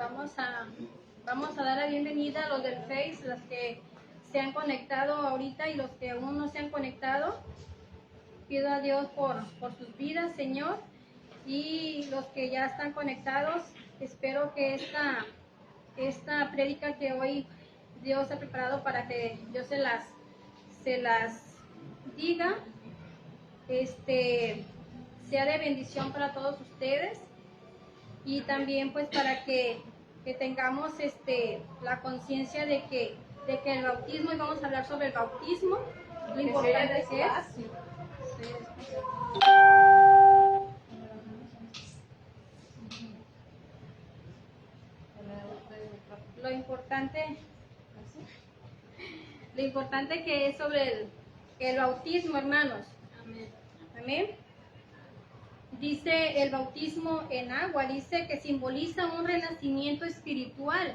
Vamos a, vamos a dar la bienvenida a los del Face, los que se han conectado ahorita y los que aún no se han conectado. Pido a Dios por sus vidas, Señor, y los que ya están conectados. Espero que esta prédica que hoy Dios ha preparado para que yo se las diga, sea de bendición para todos ustedes, y también pues para que tengamos la conciencia de que el bautismo, y vamos a hablar sobre el bautismo, lo importante que es. Lo importante que es sobre el bautismo, hermanos. Amén. Amén. Dice el bautismo en agua, dice que simboliza un renacimiento espiritual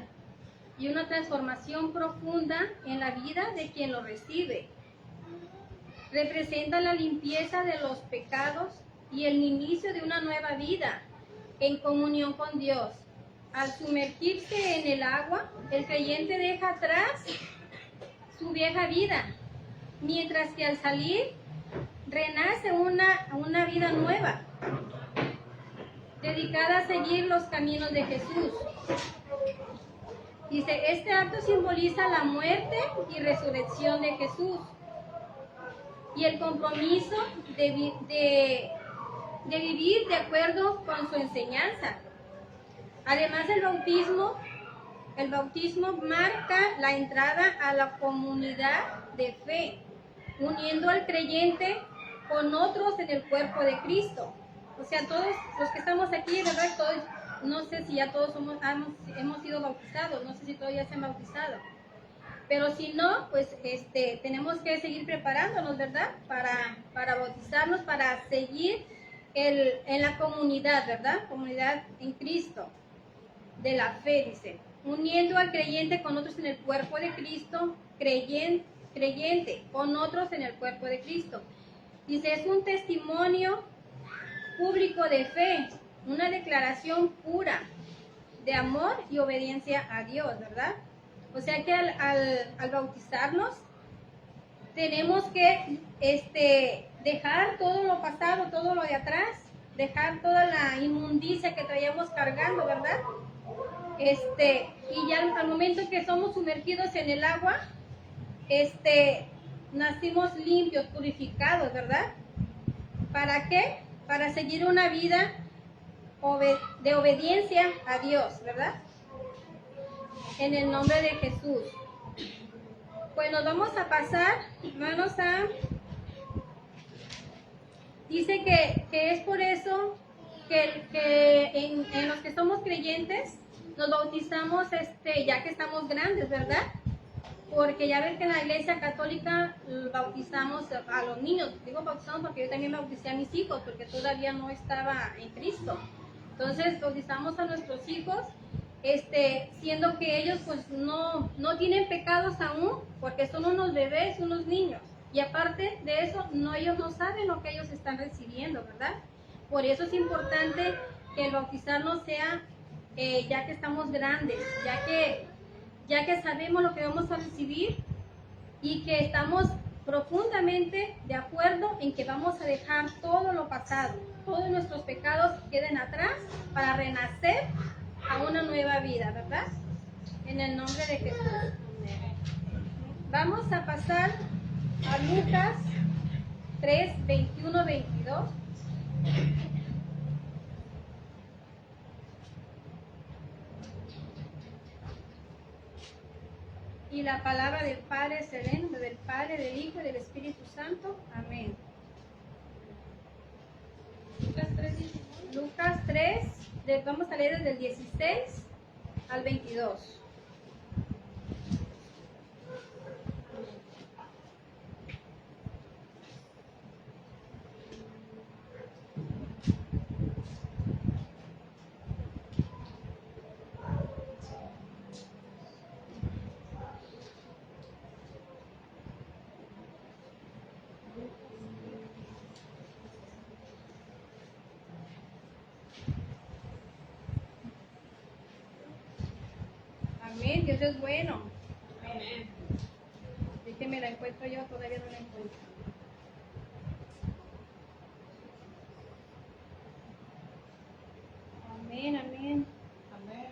y una transformación profunda en la vida de quien lo recibe. Representa la limpieza de los pecados y el inicio de una nueva vida en comunión con Dios. Al sumergirse en el agua, el creyente deja atrás su vieja vida, mientras que al salir renace una vida nueva, dedicada a seguir los caminos de Jesús. Dice, este acto simboliza la muerte y resurrección de Jesús y el compromiso de vivir de acuerdo con su enseñanza. Además, el bautismo marca la entrada a la comunidad de fe, uniendo al creyente con otros en el cuerpo de Cristo. O sea, todos los que estamos aquí, ¿verdad? Todos, no sé si ya todos hemos sido bautizados, no sé si todos ya se han bautizado. Pero si no, pues tenemos que seguir preparándonos, ¿verdad? Para bautizarnos, para seguir en la comunidad, ¿verdad? Comunidad en Cristo, de la fe, dice. Uniendo al creyente con otros en el cuerpo de Cristo, creyente con otros en el cuerpo de Cristo. Dice, es un testimonio público de fe, una declaración pura de amor y obediencia a Dios, ¿verdad? O sea que al bautizarnos tenemos que dejar todo lo pasado, todo lo de atrás, dejar toda la inmundicia que traíamos cargando, ¿verdad? Y ya al momento que somos sumergidos en el agua, nacimos limpios, purificados, ¿verdad? ¿Para qué? Para seguir una vida de obediencia a Dios, ¿verdad? En el nombre de Jesús. Pues nos vamos a pasar, hermanos, dice que es por eso que en los que somos creyentes nos bautizamos ya que estamos grandes, ¿verdad? Porque ya ven que en la iglesia católica bautizamos a los niños. Digo bautizamos porque yo también bauticé a mis hijos, porque todavía no estaba en Cristo. Entonces bautizamos a nuestros hijos, siendo que ellos pues no tienen pecados aún, porque son unos bebés, unos niños. Y aparte de eso, ellos no saben lo que ellos están recibiendo, ¿verdad? Por eso es importante que el bautizarnos sea ya que estamos grandes, ya que sabemos lo que vamos a recibir y que estamos profundamente de acuerdo en que vamos a dejar todo lo pasado, todos nuestros pecados queden atrás para renacer a una nueva vida, ¿verdad? En el nombre de Jesús. Vamos a pasar a Lucas 3, 21, 22. Y la palabra del Padre es el nombre del Padre, del Hijo y del Espíritu Santo. Amén. Lucas 3, vamos a leer desde el 16 al 22. Dios es bueno. Déjenme la encuentro yo, todavía no la encuentro. Amén, amén. Amén.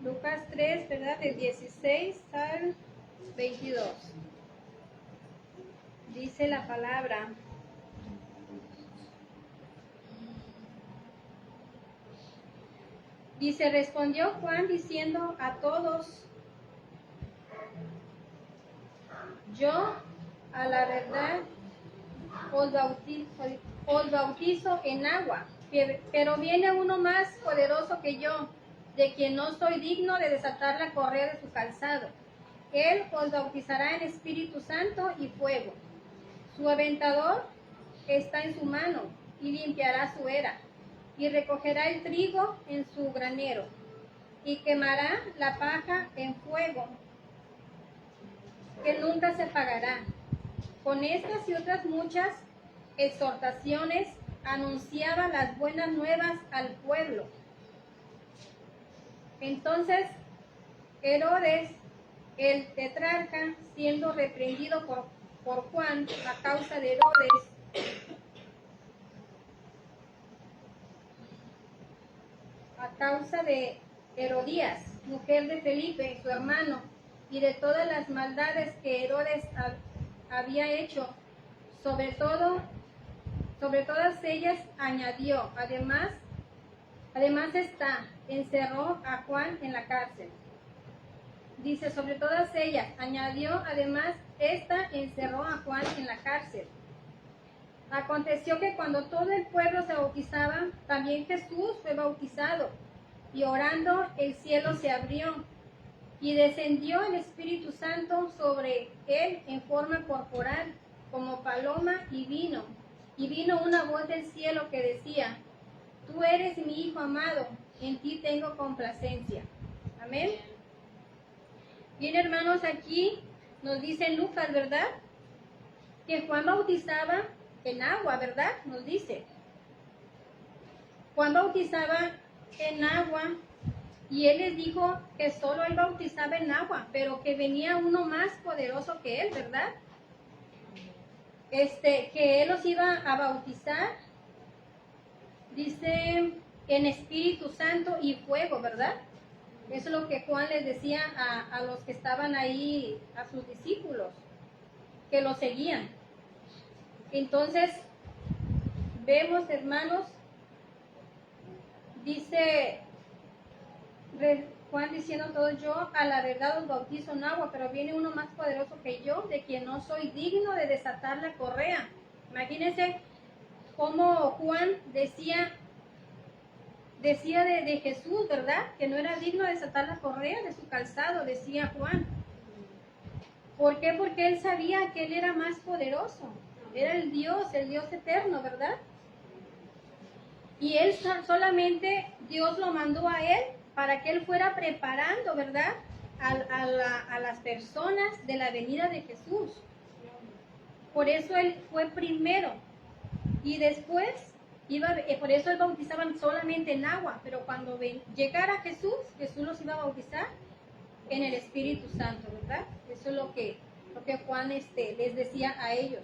Lucas 3, ¿verdad? Del 16 al 22. Dice la palabra. Dice, respondió Juan diciendo a todos, yo a la verdad os bautizo en agua, pero viene uno más poderoso que yo, de quien no soy digno de desatar la correa de su calzado. Él os bautizará en Espíritu Santo y fuego. Su aventador está en su mano y limpiará su era, y recogerá el trigo en su granero, y quemará la paja en fuego, que nunca se apagará. Con estas y otras muchas exhortaciones anunciaba las buenas nuevas al pueblo. Entonces Herodes, el tetrarca, siendo reprendido por Juan a causa de Herodías, mujer de Felipe, su hermano, y de todas las maldades que Herodes había hecho, sobre todas ellas añadió, además encerró a Juan en la cárcel. Dice, sobre todas ellas añadió, además encerró a Juan en la cárcel. Aconteció que cuando todo el pueblo se bautizaba, también Jesús fue bautizado, y orando el cielo se abrió, y descendió el Espíritu Santo sobre él en forma corporal, como paloma, y vino una voz del cielo que decía, tú eres mi Hijo amado, en ti tengo complacencia. Amén. Bien, hermanos, aquí nos dice Lucas, ¿verdad? Que Juan bautizaba en agua, ¿verdad? Nos dice. Juan bautizaba en agua y él les dijo que solo él bautizaba en agua, pero que venía uno más poderoso que él, ¿verdad? Que él los iba a bautizar, dice, en Espíritu Santo y fuego, ¿verdad? Eso es lo que Juan les decía a los que estaban ahí, a sus discípulos, que lo seguían. Entonces, vemos, hermanos, dice Juan diciendo todo, yo a la verdad os bautizo en agua, pero viene uno más poderoso que yo, de quien no soy digno de desatar la correa. Imagínense cómo Juan decía de Jesús, ¿verdad? Que no era digno de desatar la correa de su calzado, decía Juan. ¿Por qué? Porque él sabía que él era más poderoso. Era el Dios eterno, ¿verdad? Y él solamente, Dios lo mandó a él para que él fuera preparando, ¿verdad? A las personas de la venida de Jesús. Por eso él fue primero. Y después, por eso él bautizaban solamente en agua. Pero cuando llegara Jesús los iba a bautizar en el Espíritu Santo, ¿verdad? Eso es lo que Juan les decía a ellos.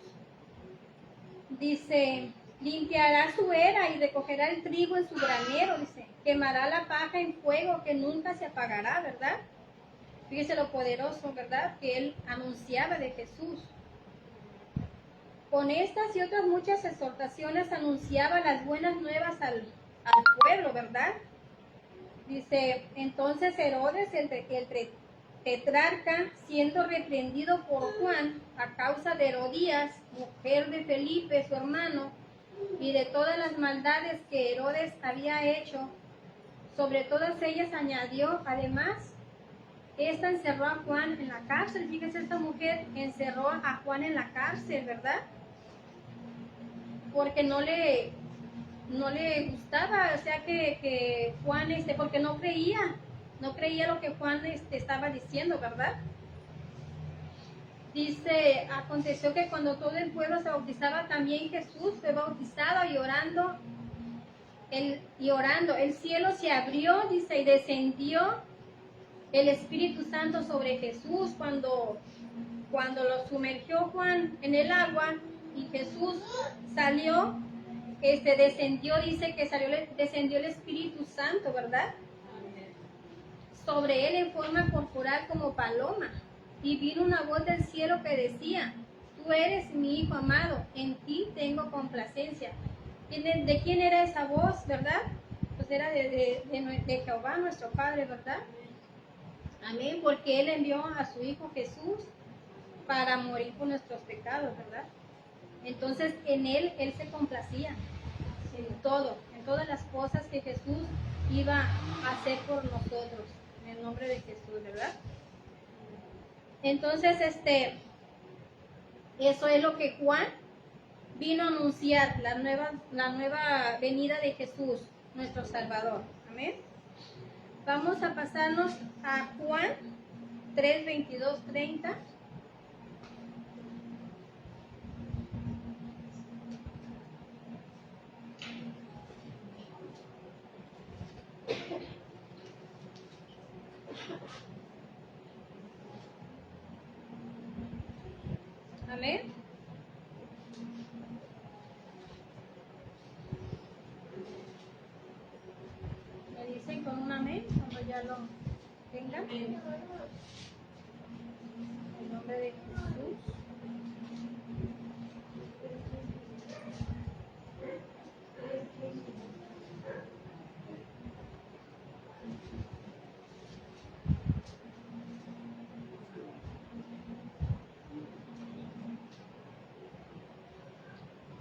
Dice, limpiará su era y recogerá el trigo en su granero, dice, quemará la paja en fuego que nunca se apagará, ¿verdad? Fíjese lo poderoso, ¿verdad? Que él anunciaba de Jesús. Con estas y otras muchas exhortaciones anunciaba las buenas nuevas al pueblo, ¿verdad? Dice, entonces Herodes, tetrarca, siendo reprendido por Juan a causa de Herodías, mujer de Felipe, su hermano, y de todas las maldades que Herodes había hecho, sobre todas ellas añadió, además, esta encerró a Juan en la cárcel. Fíjese, esta mujer encerró a Juan en la cárcel, ¿verdad? Porque no le gustaba, o sea que Juan, porque no creía lo que Juan estaba diciendo, ¿verdad? Dice, aconteció que cuando todo el pueblo se bautizaba, también Jesús fue bautizado, y orando, el cielo se abrió, dice, y descendió el Espíritu Santo sobre Jesús cuando lo sumergió Juan en el agua y Jesús salió. Descendió, dice que descendió el Espíritu Santo, ¿verdad? Sobre él en forma corporal como paloma. Y vino una voz del cielo que decía, tú eres mi Hijo amado, en ti tengo complacencia. ¿De quién era esa voz, verdad? Pues era de Jehová, nuestro Padre, ¿verdad? Amén, porque Él envió a su Hijo Jesús para morir por nuestros pecados, ¿verdad? Entonces en Él se complacía en todo, en todas las cosas que Jesús iba a hacer por nosotros, en el nombre de Jesús, ¿verdad? Entonces, eso es lo que Juan vino a anunciar, la nueva venida de Jesús, nuestro Salvador. Amén. Vamos a pasarnos a Juan 3, 22, 30. Amén. Me dicen con un amén cuando ya lo tengan. En el nombre de Jesús.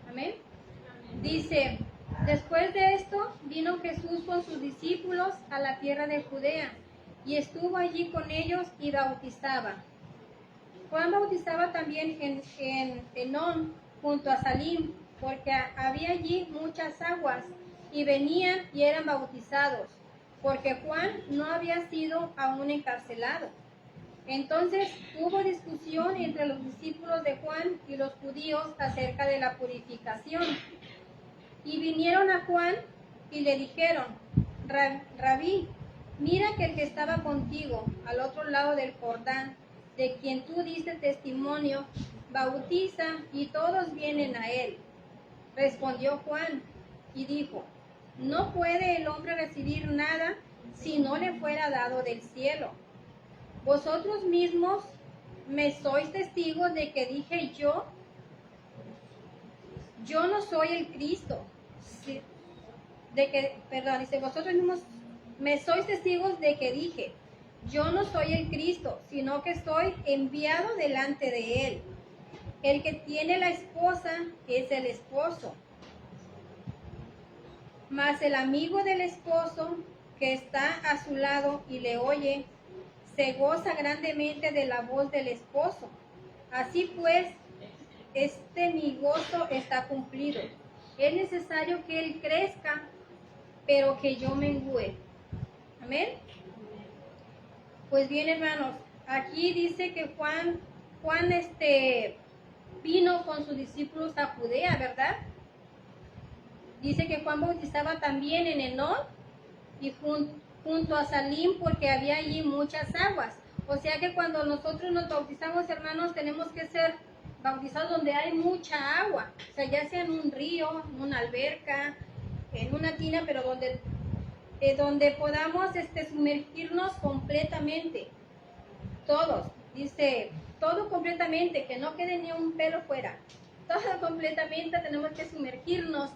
Amén. Dice, después de esto vino Jesús con sus discípulos a la tierra de Judea y estuvo allí con ellos y bautizaba. Juan bautizaba también en Enón junto a Salim, porque había allí muchas aguas, y venían y eran bautizados, porque Juan no había sido aún encarcelado. Entonces hubo discusión entre los discípulos de Juan y los judíos acerca de la purificación. Y vinieron a Juan y le dijeron, Rabí, mira que el que estaba contigo al otro lado del Jordán, de quien tú diste testimonio, bautiza y todos vienen a él. Respondió Juan y dijo, no puede el hombre recibir nada si no le fuera dado del cielo. Vosotros mismos me sois testigos de que dije yo no soy el Cristo. Dice, vosotros mismos me sois testigos de que dije, yo no soy el Cristo, sino que estoy enviado delante de él. El que tiene la esposa es el esposo. Mas el amigo del esposo que está a su lado y le oye, se goza grandemente de la voz del esposo. Así pues, mi gozo está cumplido. Es necesario que él crezca, pero que yo mengüe. Amén. Pues bien, hermanos, aquí dice que Juan vino con sus discípulos a Judea, ¿verdad? Dice que Juan bautizaba también en Enón y junto a Salim, porque había allí muchas aguas. O sea que cuando nosotros nos bautizamos, hermanos, tenemos que ser bautizados donde hay mucha agua. O sea, ya sea en un río, en una alberca, en una tina, pero donde podamos sumergirnos completamente. Todos, dice, todo completamente, que no quede ni un pelo fuera. Todo completamente tenemos que sumergirnos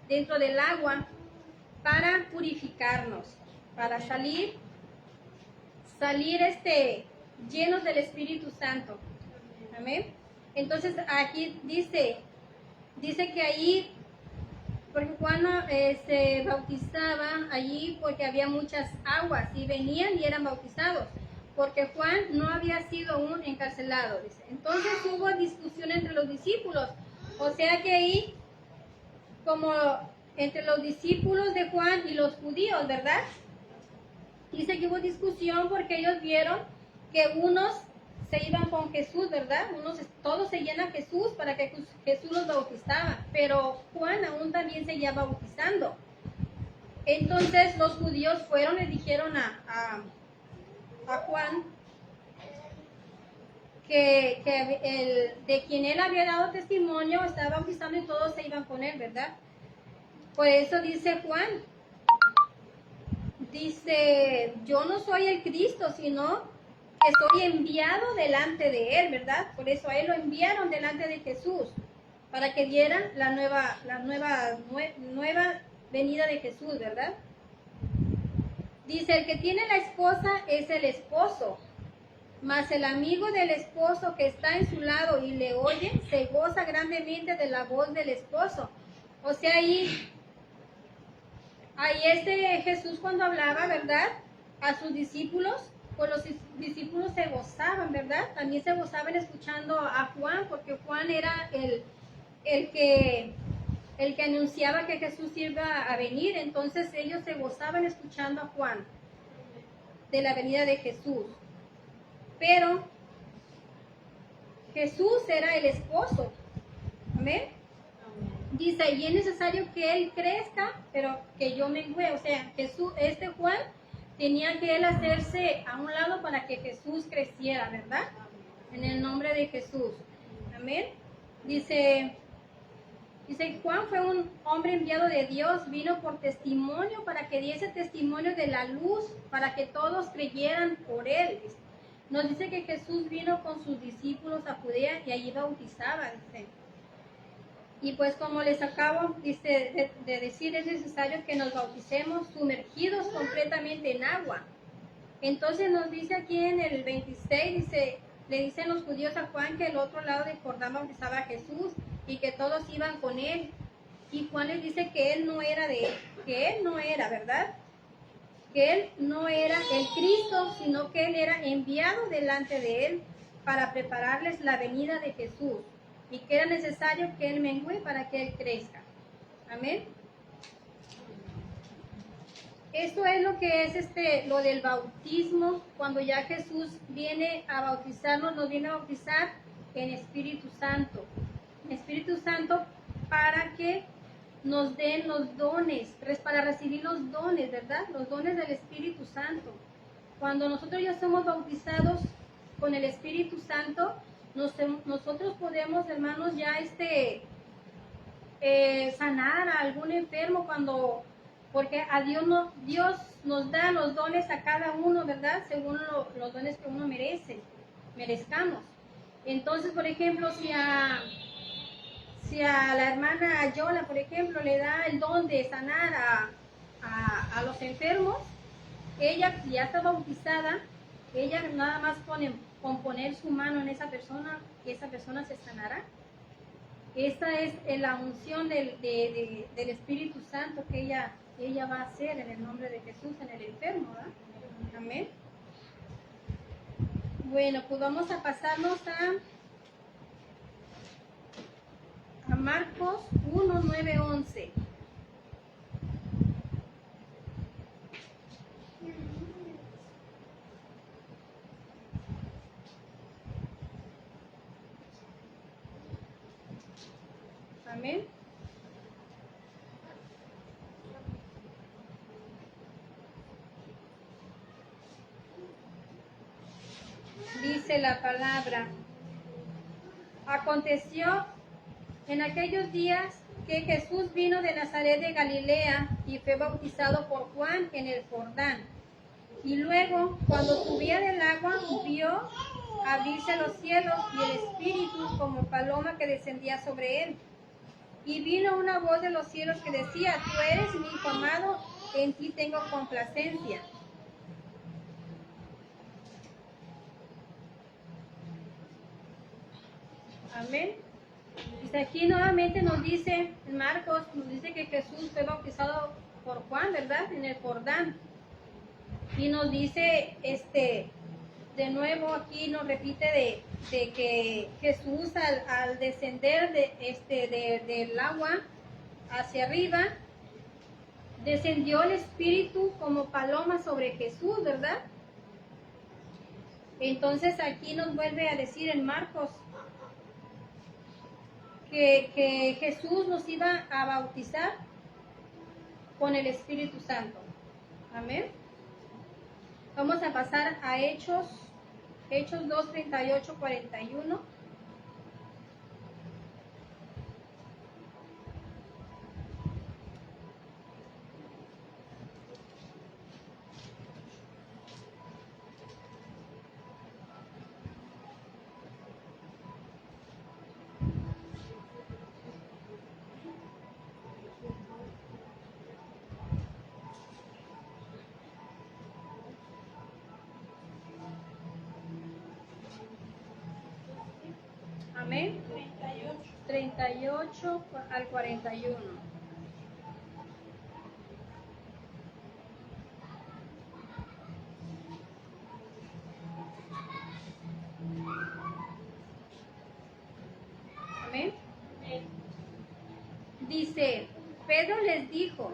dentro del agua para purificarnos, para salir llenos del Espíritu Santo. Amén. Entonces aquí dice que ahí, porque Juan se bautizaba allí porque había muchas aguas y venían y eran bautizados, porque Juan no había sido aún encarcelado, dice. Entonces hubo discusión entre los discípulos, o sea que ahí, como entre los discípulos de Juan y los judíos, ¿verdad? Dice que hubo discusión porque ellos vieron que unos se iban con Jesús, ¿verdad? Todos seguían a Jesús para que Jesús los bautizaba, pero Juan aún también seguía bautizando. Entonces los judíos fueron y dijeron a Juan que de quien él había dado testimonio estaba bautizando y todos se iban con él, ¿verdad? Por eso dice Juan, dice, yo no soy el Cristo, sino que soy enviado delante de él, ¿verdad? Por eso a él lo enviaron delante de Jesús, para que dieran la nueva venida de Jesús, ¿verdad? Dice, el que tiene la esposa es el esposo, mas el amigo del esposo que está en su lado y le oye, se goza grandemente de la voz del esposo. O sea, ahí Jesús cuando hablaba, ¿verdad? A sus discípulos, pues los discípulos se gozaban, ¿verdad? También se gozaban escuchando a Juan, porque Juan era el que anunciaba que Jesús iba a venir. Entonces ellos se gozaban escuchando a Juan de la venida de Jesús. Pero Jesús era el esposo. Amén. Dice, y es necesario que él crezca, pero que yo mengüe. O sea, Juan tenía que él hacerse a un lado para que Jesús creciera, ¿verdad? En el nombre de Jesús. Amén. Dice, Juan fue un hombre enviado de Dios, vino por testimonio para que diese testimonio de la luz, para que todos creyeran por él. Nos dice que Jesús vino con sus discípulos a Judea y allí bautizaba, dice. Y pues como les acabo de decir, es necesario que nos bauticemos sumergidos completamente en agua. Entonces nos dice aquí en el 26, le dicen los judíos a Juan que el otro lado de Jordán bautizaba a Jesús y que todos iban con él. Y Juan les dice que él no era ¿verdad? Que él no era el Cristo, sino que él era enviado delante de él para prepararles la venida de Jesús y que era necesario que él mengüe para que él crezca. Amén. Esto es lo que es lo del bautismo, cuando ya Jesús viene a bautizarnos, nos viene a bautizar en Espíritu Santo. Espíritu Santo para que nos den los dones, para recibir los dones, ¿verdad? Los dones del Espíritu Santo. Cuando nosotros ya somos bautizados con el Espíritu Santo, nosotros podemos, hermanos, ya sanar a algún enfermo porque a Dios nos da los dones a cada uno, ¿verdad? Según los dones que uno merezcamos. Entonces, por ejemplo, si a la hermana Yola, por ejemplo, le da el don de sanar a los enfermos, ella ya está bautizada, ella nada más con poner su mano en esa persona, que esa persona se sanará. Esta es la unción del Espíritu Santo que ella va a hacer en el nombre de Jesús en el enfermo, ¿verdad? Amén. Bueno, pues vamos a pasarnos a Marcos 1, 9, 11. Amén. Dice la palabra: aconteció en aquellos días que Jesús vino de Nazaret de Galilea y fue bautizado por Juan en el Jordán. Y luego, cuando subía del agua, vio abrirse los cielos y el Espíritu como paloma que descendía sobre él. Y vino una voz de los cielos que decía: tú eres mi hijo amado, en ti tengo complacencia. Amén. Dice aquí nuevamente nos dice, en Marcos, nos dice que Jesús fue bautizado por Juan, ¿verdad? En el Jordán. Y nos dice, de nuevo aquí nos repite de que Jesús al descender del agua hacia arriba, descendió el Espíritu como paloma sobre Jesús, ¿verdad? Entonces aquí nos vuelve a decir en Marcos que Jesús nos iba a bautizar con el Espíritu Santo. Amén. Vamos a pasar a Hechos 2, 38, 41. Amén. 38 al 41. Amén. Dice, Pedro les dijo,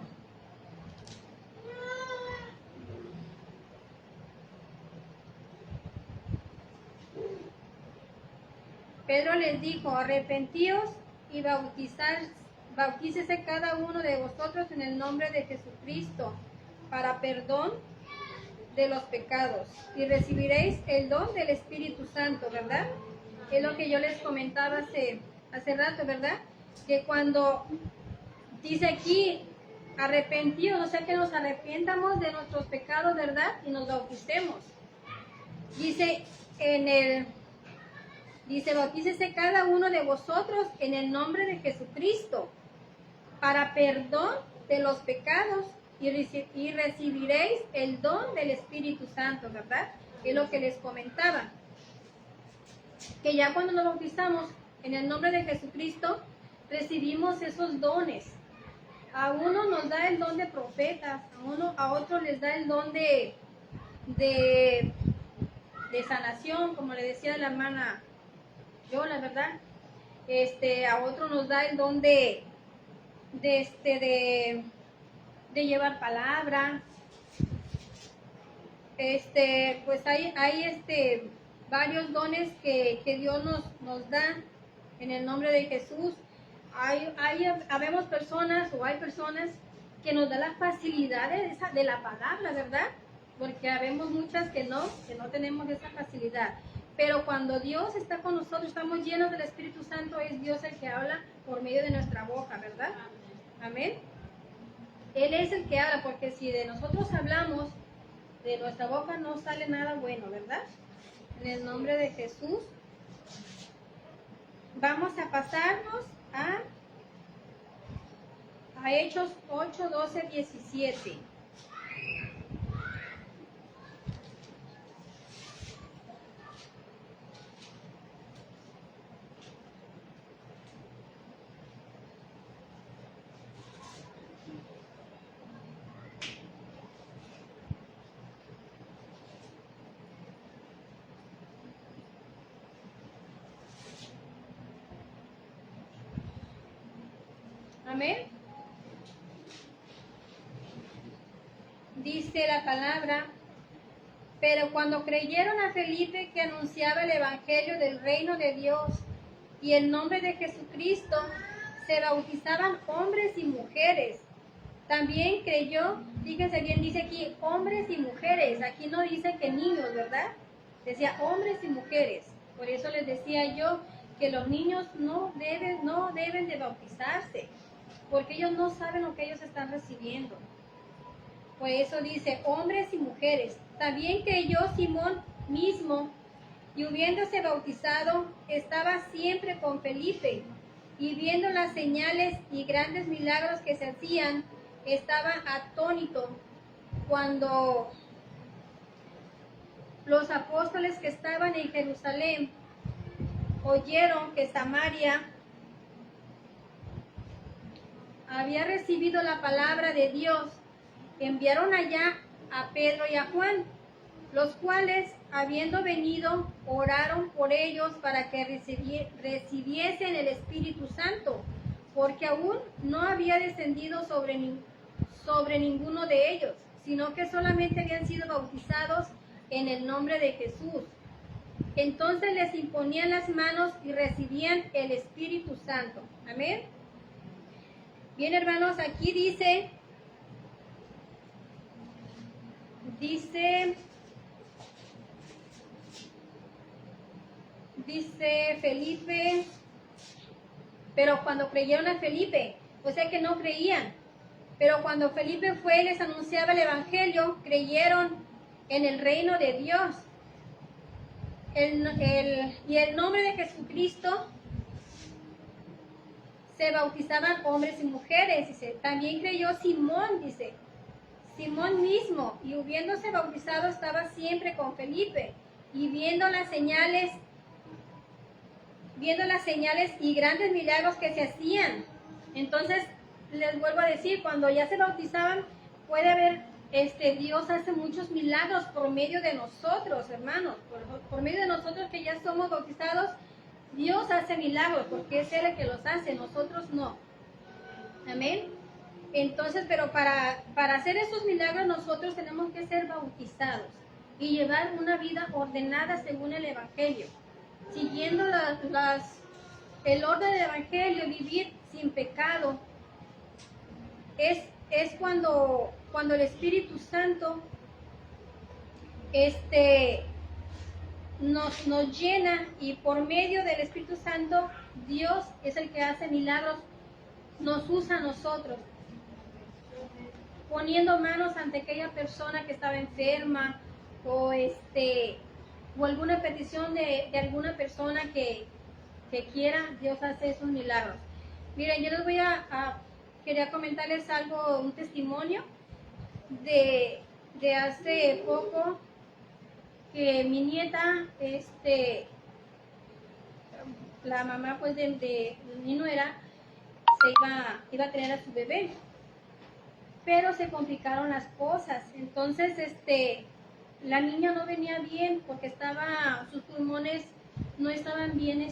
arrepentíos y bautícese cada uno de vosotros en el nombre de Jesucristo para perdón de los pecados y recibiréis el don del Espíritu Santo, ¿verdad? Es lo que yo les comentaba hace rato, ¿verdad? Que cuando dice aquí arrepentidos, o sea que nos arrepientamos de nuestros pecados, ¿verdad? Y nos bauticemos. Dice, bautícese cada uno de vosotros en el nombre de Jesucristo para perdón de los pecados y recibiréis el don del Espíritu Santo, ¿verdad? Es lo que les comentaba. Que ya cuando nos bautizamos en el nombre de Jesucristo, recibimos esos dones. A uno nos da el don de profetas, a otro les da el don de sanación, como le decía la hermana Yola, ¿verdad? A otro nos da el don de llevar palabra. Pues hay varios dones que Dios nos da en el nombre de Jesús. Habemos personas hay personas que nos da la facilidad de la palabra, ¿verdad? Porque habemos muchas que no tenemos esa facilidad. Pero cuando Dios está con nosotros, estamos llenos del Espíritu Santo, es Dios el que habla por medio de nuestra boca, ¿verdad? Amén. Él es el que habla, porque si de nosotros hablamos, de nuestra boca no sale nada bueno, ¿verdad? En el nombre de Jesús. Vamos a pasarnos a Hechos 8, 12, 17. Amén. Dice la palabra, pero cuando creyeron a Felipe que anunciaba el evangelio del reino de Dios y el nombre de Jesucristo, se bautizaban hombres y mujeres. También creyó, fíjense bien, dice aquí hombres y mujeres, aquí no dice que niños, ¿verdad? Decía hombres y mujeres. Por eso les decía yo que los niños no deben de bautizarse, porque ellos no saben lo que ellos están recibiendo. Por eso dice hombres y mujeres. También creyó Simón mismo, y habiéndose bautizado, estaba siempre con Felipe, y viendo las señales y grandes milagros que se hacían, estaba atónito. Cuando los apóstoles que estaban en Jerusalén oyeron que Samaria había recibido la palabra de Dios, enviaron allá a Pedro y a Juan, los cuales, habiendo venido, oraron por ellos para que recibiesen el Espíritu Santo, porque aún no había descendido sobre ninguno de ellos, sino que solamente habían sido bautizados en el nombre de Jesús. Entonces les imponían las manos y recibían el Espíritu Santo. Amén. Bien, hermanos, aquí dice Felipe, pero cuando creyeron a Felipe, o sea que no creían, pero cuando Felipe fue y les anunciaba el Evangelio, creyeron en el reino de Dios. Y el nombre de Jesucristo se bautizaban hombres y mujeres, dice. También creyó Simón, dice. Simón mismo, y habiéndose bautizado estaba siempre con Felipe, y viendo las señales y grandes milagros que se hacían. Entonces, les vuelvo a decir, cuando ya se bautizaban, puede haber, Dios hace muchos milagros por medio de nosotros, hermanos, por medio de nosotros que ya somos bautizados. Dios hace milagros, porque es Él el que los hace, nosotros no. Amén. Entonces, pero para hacer esos milagros nosotros tenemos que ser bautizados y llevar una vida ordenada según el Evangelio, siguiendo el orden del Evangelio, vivir sin pecado. Es cuando el Espíritu Santo nos llena, y por medio del Espíritu Santo Dios es el que hace milagros, nos usa a nosotros, poniendo manos ante aquella persona que estaba enferma, o alguna petición de alguna persona que quiera. Dios hace esos milagros. Miren, yo les voy quería comentarles algo, un testimonio de hace poco, que mi nieta, la mamá pues de mi nuera, iba a tener a su bebé, pero se complicaron las cosas. Entonces, la niña no venía bien porque sus pulmones no estaban bien,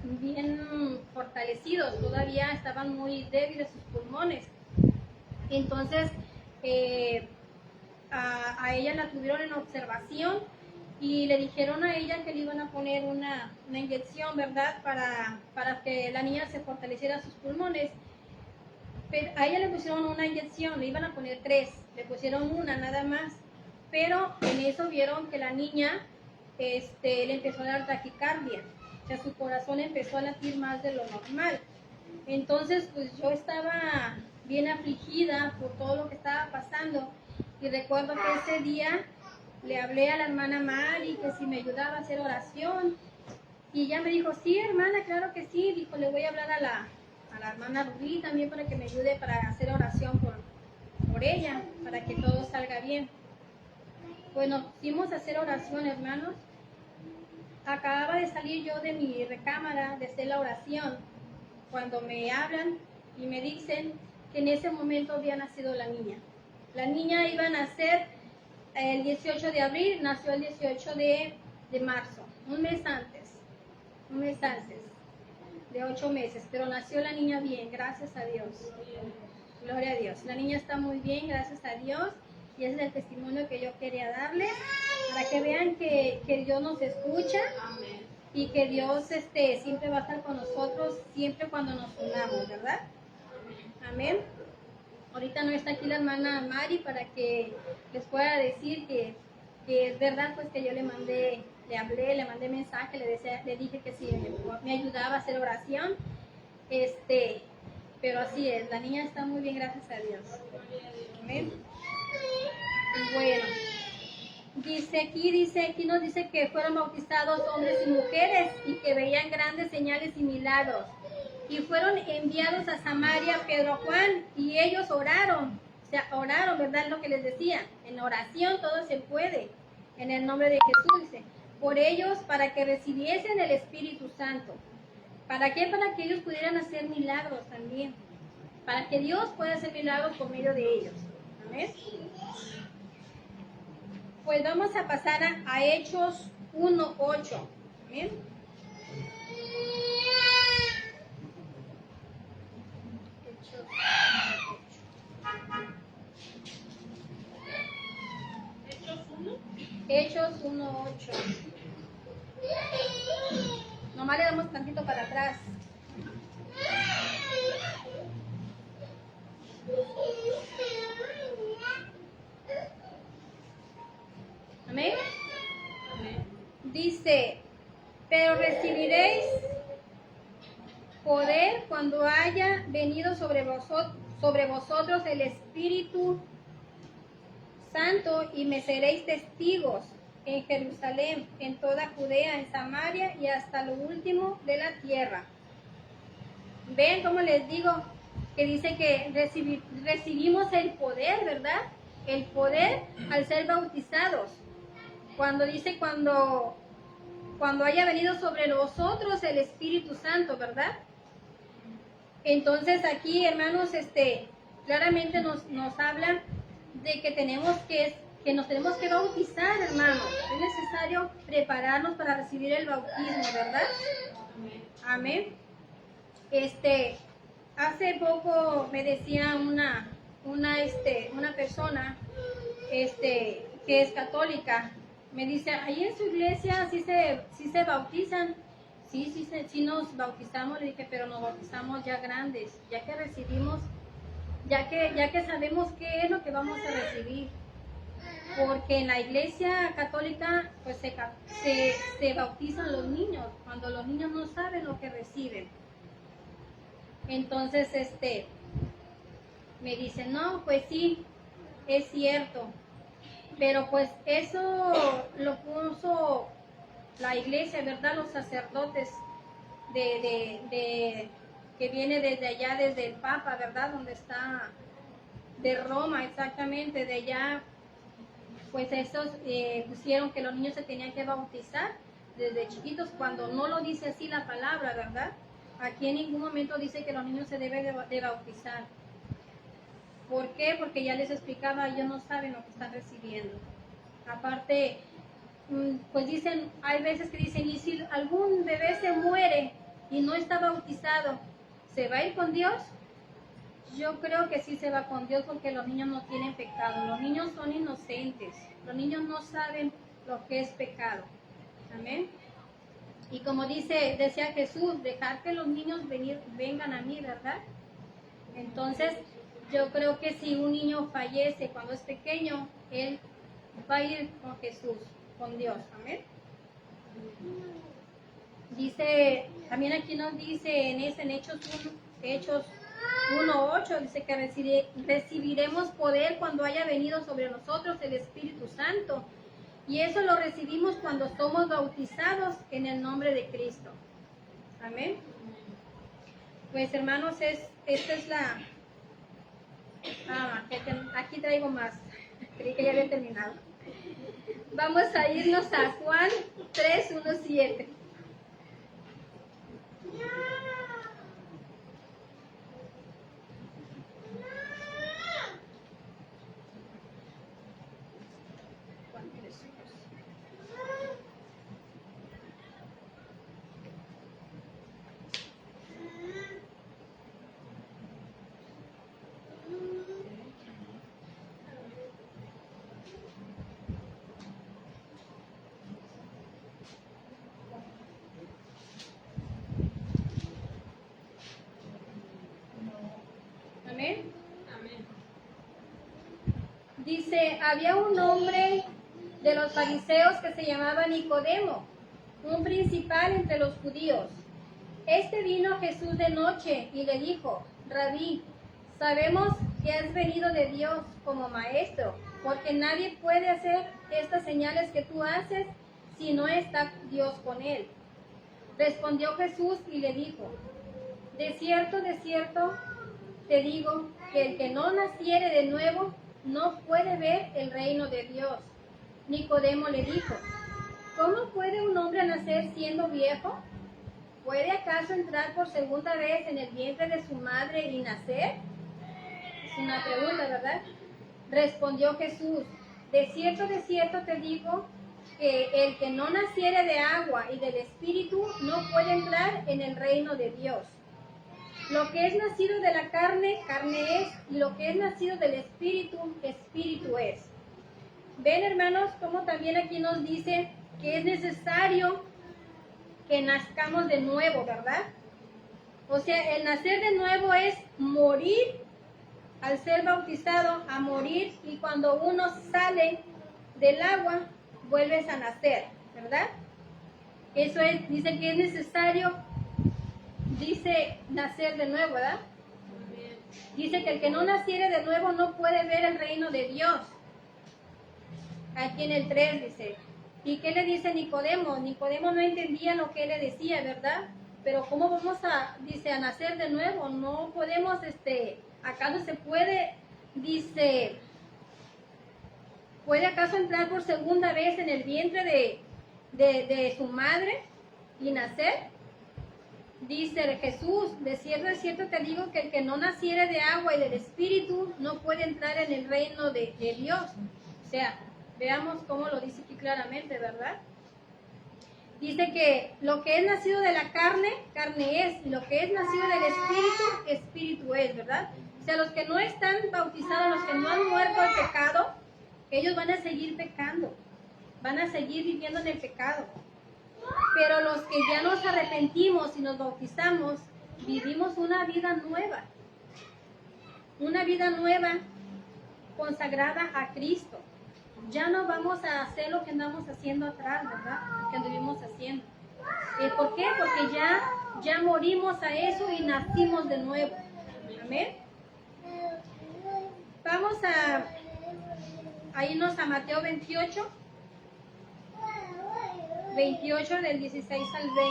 bien fortalecidos, todavía estaban muy débiles sus pulmones. Entonces, a ella la tuvieron en observación y le dijeron a ella que le iban a poner una inyección, ¿verdad? Para que la niña se fortaleciera sus pulmones. Pero a ella le pusieron una inyección, le iban a poner 3, le pusieron una nada más, pero en eso vieron que la niña le empezó a dar taquicardia, o sea, su corazón empezó a latir más de lo normal. Entonces, pues yo estaba bien afligida por todo lo que estaba pasando, y recuerdo que ese día le hablé a la hermana Mari que si me ayudaba a hacer oración, y ella me dijo, sí, hermana, claro que sí. Dijo, le voy a hablar a la hermana Rubí también para que me ayude para hacer oración por ella, para que todo salga bien. Bueno, pusimos a hacer oración, hermanos. Acababa de salir yo de mi recámara de hacer la oración, cuando me hablan y me dicen que en ese momento había nacido la niña. La niña iba a nacer el 18 de abril, nació el 18 de marzo, un mes antes, de 8 meses, pero nació la niña bien, gracias a Dios. Gloria a Dios. La niña está muy bien, gracias a Dios, y ese es el testimonio que yo quería darles, para que vean que Dios nos escucha y que Dios siempre va a estar con nosotros, siempre cuando nos unamos, ¿verdad? Amén. Ahorita no está aquí la hermana Mari para que les pueda decir que es verdad, pues que yo le hablé, le mandé mensaje, le dije que si me ayudaba a hacer oración, pero así es, la niña está muy bien, gracias a Dios. Amén. Bueno, aquí nos dice que fueron bautizados hombres y mujeres y que veían grandes señales y milagros. Y fueron enviados a Samaria Pedro, Juan, y ellos oraron. O sea, oraron, ¿verdad? Es lo que les decía. En oración todo se puede. En el nombre de Jesús, dice. por ellos para que recibiesen el Espíritu Santo. ¿Para qué? Para que ellos pudieran hacer milagros también. Para que Dios pueda hacer milagros por medio de ellos. Amén. Pues vamos a pasar a Hechos 1:8. Amén. Hechos 1:8. Nomás le damos tantito para atrás. Amén. Dice, pero recibiréis poder cuando haya venido sobre vosotros el Espíritu Santo, y me seréis testigos en Jerusalén, en toda Judea, en Samaria y hasta lo último de la tierra. Ven, como les digo, que dice que recibimos el poder, ¿verdad? El poder al ser bautizados. Cuando dice cuando haya venido sobre nosotros el Espíritu Santo, ¿verdad? Entonces aquí, hermanos, claramente nos habla de que nos tenemos que bautizar, hermanos. Es necesario prepararnos para recibir el bautismo, ¿verdad? Amén. Hace poco me decía una persona que es católica, me dice, ahí en su iglesia sí se bautizan. Sí nos bautizamos. Le dije, pero nos bautizamos ya grandes, ya que recibimos, ya que sabemos qué es lo que vamos a recibir. Porque en la iglesia católica pues se bautizan los niños, cuando los niños no saben lo que reciben. Entonces me dice, no, pues sí, es cierto, pero pues eso lo puso la iglesia, ¿verdad? Los sacerdotes que viene desde allá, desde el Papa, ¿verdad? Donde está, de Roma, exactamente, de allá, pues esos pusieron que los niños se tenían que bautizar desde chiquitos, cuando no lo dice así la palabra, ¿verdad? Aquí en ningún momento dice que los niños se deben de bautizar. ¿Por qué? Porque ya les explicaba, ellos no saben lo que están recibiendo. Aparte, pues dicen, hay veces que dicen, y si algún bebé se muere y no está bautizado, ¿se va a ir con Dios? Yo creo que sí se va con Dios, porque los niños no tienen pecado. Los niños son inocentes. Los niños no saben lo que es pecado. Amén. Y como decía Jesús, dejar que los niños vengan a mí, ¿verdad? Entonces, yo creo que si un niño fallece cuando es pequeño, él va a ir con Jesús, con Dios. Amén. Dice, también aquí nos dice en Hechos 1:8, dice que recibiremos poder cuando haya venido sobre nosotros el Espíritu Santo. Y eso lo recibimos cuando somos bautizados en el nombre de Cristo. Amén. Pues hermanos, esta es la... aquí traigo más. Creí que ya había terminado. Vamos a irnos a Juan 3:1-7. Amén. Dice, había un hombre de los fariseos que se llamaba Nicodemo, un principal entre los judíos. Este vino a Jesús de noche y le dijo, Rabí, sabemos que has venido de Dios como maestro, porque nadie puede hacer estas señales que tú haces si no está Dios con él. Respondió Jesús y le dijo, de cierto, te digo que el que no naciere de nuevo no puede ver el reino de Dios. Nicodemo le dijo, ¿Cómo puede un hombre nacer siendo viejo? ¿Puede acaso entrar por segunda vez en el vientre de su madre y nacer? Es una pregunta, ¿verdad? Respondió Jesús, de cierto te digo que el que no naciere de agua y del Espíritu no puede entrar en el reino de Dios. Lo que es nacido de la carne, carne es, y lo que es nacido del Espíritu, Espíritu es. Ven, hermanos, como también aquí nos dice que es necesario que nazcamos de nuevo, ¿verdad? O sea, el nacer de nuevo es morir al ser bautizado, a morir, y cuando uno sale del agua, vuelves a nacer, ¿verdad? Eso es, dice que es necesario, dice nacer de nuevo, ¿verdad? Dice que el que no naciere de nuevo no puede ver el reino de Dios. Aquí en el 3 dice, ¿y qué le dice Nicodemo? Nicodemo no entendía lo que él le decía, ¿verdad? Pero ¿cómo vamos dice, a nacer de nuevo? No podemos, ¿acaso se puede, dice, puede acaso entrar por segunda vez en el vientre de su madre y nacer? Dice Jesús, de cierto te digo que el que no naciere de agua y del Espíritu no puede entrar en el reino de Dios. O sea, veamos cómo lo dice aquí claramente, ¿verdad? Dice que lo que es nacido de la carne, carne es, y lo que es nacido del Espíritu, Espíritu es, ¿verdad? O sea, los que no están bautizados, los que no han muerto al pecado, ellos van a seguir pecando, van a seguir viviendo en el pecado. Pero los que ya nos arrepentimos y nos bautizamos, vivimos una vida nueva consagrada a Cristo. Ya no vamos a hacer lo que andamos haciendo atrás, ¿verdad? Que anduvimos haciendo. ¿Por qué? Porque ya morimos a eso y nacimos de nuevo. Amén. Vamos a irnos a Mateo 28. 28 del 16 al 20.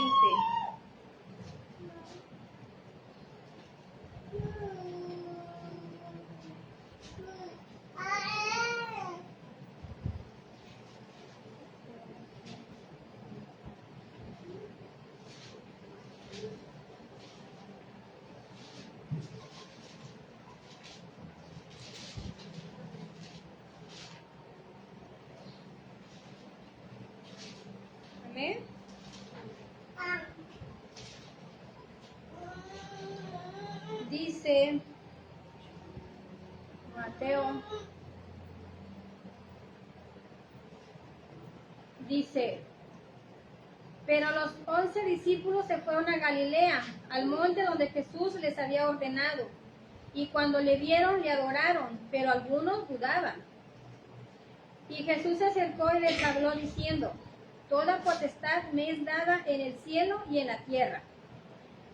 Amén. Dice Mateo, dice, pero los 11 discípulos se fueron a Galilea, al monte donde Jesús les había ordenado, y cuando le vieron le adoraron, pero algunos dudaban. Y Jesús se acercó y les habló diciendo, toda potestad me es dada en el cielo y en la tierra.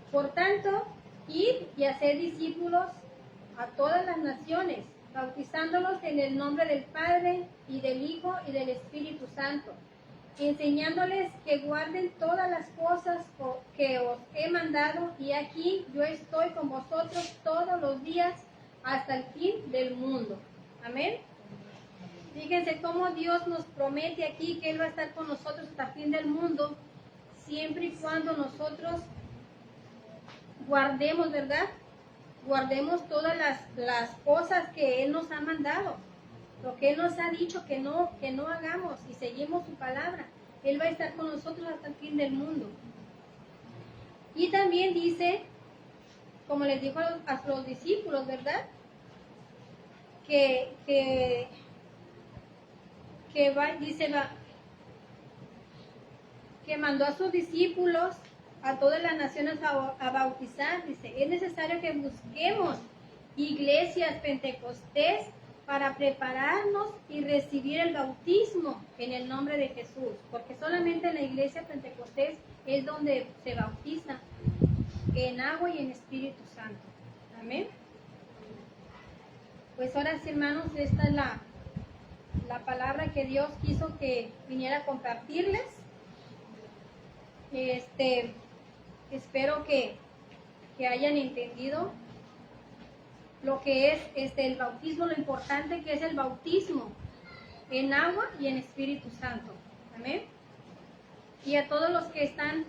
Por tanto, id y haced discípulos a todas las naciones, bautizándolos en el nombre del Padre y del Hijo y del Espíritu Santo, enseñándoles que guarden todas las cosas que os he mandado, y aquí yo estoy con vosotros todos los días hasta el fin del mundo. Amén. Fíjense cómo Dios nos promete aquí que Él va a estar con nosotros hasta el fin del mundo, siempre y cuando nosotros guardemos, ¿verdad? Guardemos todas las cosas que Él nos ha mandado, lo que Él nos ha dicho que no hagamos, y seguimos su palabra. Él va a estar con nosotros hasta el fin del mundo. Y también dice, como les dijo a los discípulos, ¿verdad? Que mandó a sus discípulos a todas las naciones a bautizar. Dice, es necesario que busquemos iglesias pentecostés para prepararnos y recibir el bautismo en el nombre de Jesús, porque solamente en la iglesia pentecostés es donde se bautiza en agua y en Espíritu Santo. Amén. Pues ahora sí, hermanos, esta es la palabra que Dios quiso que viniera a compartirles. Espero que hayan entendido lo que es el bautismo, lo importante que es el bautismo en agua y en Espíritu Santo. Amén. Y a todos los que están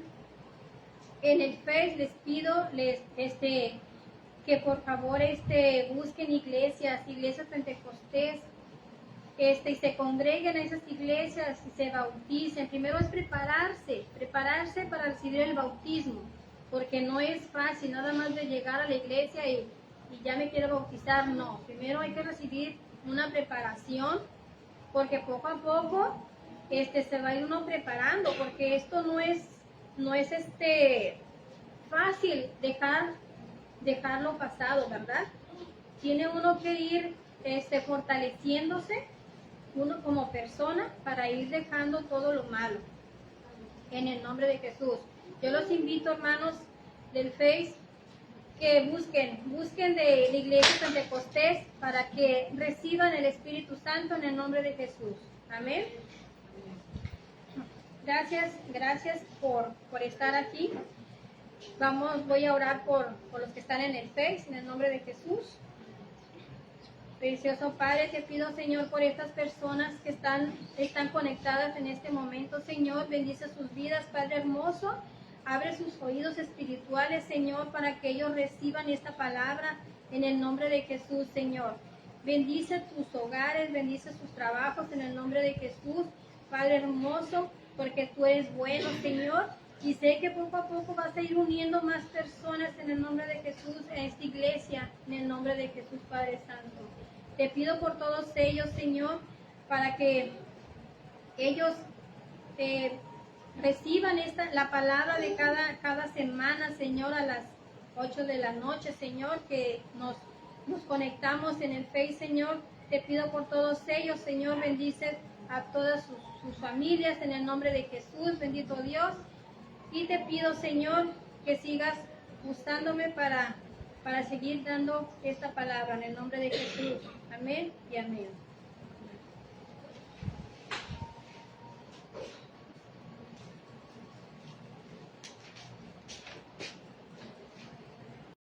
en el Face les pido que por favor busquen iglesias Pentecostés, y se congreguen a esas iglesias y se bauticen. Primero es prepararse para recibir el bautismo, porque no es fácil nada más de llegar a la iglesia y ya me quiero bautizar. No, primero hay que recibir una preparación, porque poco a poco se va a ir uno preparando, porque esto no es fácil dejarlo pasado, ¿verdad? Tiene uno que ir fortaleciéndose uno como persona para ir dejando todo lo malo en el nombre de Jesús. Yo los invito, hermanos del Face, que busquen de la iglesia Pentecostés para que reciban el Espíritu Santo en el nombre de Jesús. Amén. Gracias por estar aquí. Voy a orar por los que están en el Face, en el nombre de Jesús. Precioso Padre, te pido, Señor, por estas personas que están conectadas en este momento, Señor. Bendice sus vidas, Padre hermoso. Abre sus oídos espirituales, Señor, para que ellos reciban esta palabra en el nombre de Jesús, Señor. Bendice tus hogares, bendice sus trabajos en el nombre de Jesús, Padre hermoso, porque tú eres bueno, Señor. Y sé que poco a poco vas a ir uniendo más personas en el nombre de Jesús en esta iglesia, en el nombre de Jesús, Padre Santo. Te pido por todos ellos, Señor, para que ellos reciban la palabra de cada semana, Señor, a las 8 de la noche, Señor, que nos conectamos en el Face, Señor. Te pido por todos ellos, Señor, bendice a todas sus familias en el nombre de Jesús, bendito Dios. Y te pido, Señor, que sigas usándome para seguir dando esta palabra en el nombre de Jesús. Amén y amén.